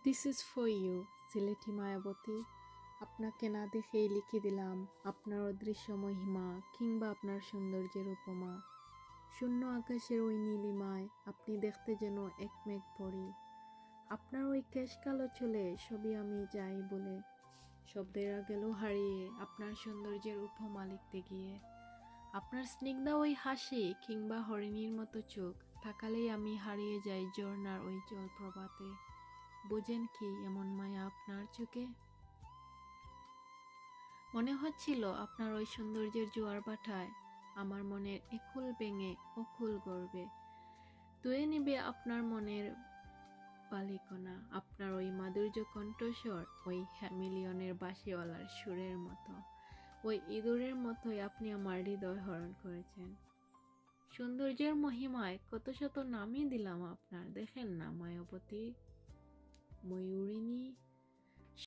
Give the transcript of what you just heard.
This is for you, Sylheti Mayabati. আপনাকে না দেখেই লিখে দিলাম আপনার অদৃশ্য মহিমা কিংবা আপনার সৌন্দর্যের উপমা। শূন্য আকাশের ওই নীলিমায় আপনি দেখতে যেন এক মেঘ পড়ি। আপনার ওই কেশ কালো চুলে ছবি আমি যাই বলে শব্দের গেল হারিয়ে আপনার সৌন্দর্যের উপমা লিখতে গিয়ে। আপনার স্নিগ্ধ ওই হাসি কিংবা হরিণীর মতো চোখ তাকালেই আমি হারিয়ে যাই ঝর্ণার ওই জলপ্রপাতে। বোঝেন কি এমন মায়া আপনার চোখে? মনে হচ্ছিল আপনার ওই সৌন্দর্যের জোয়ার ভাটায় আমার মনের একুল ভেঙে অকুল গর্বে ধুয়ে নিবে আপনার মনের বালিকণা। আপনার ওই মাধুর্য কণ্ঠস্বর ওই হ্যামিলিয়নের বাঁশিওয়ালার সুরের মতো, ওই ইঁদুরের মতোই আপনি আমার হৃদয় হরণ করেছেন। সৌন্দর্যের মহিমায় কত শত নামই দিলাম আপনার, দেখেন না মায়াবতী, ময়ূরিণী,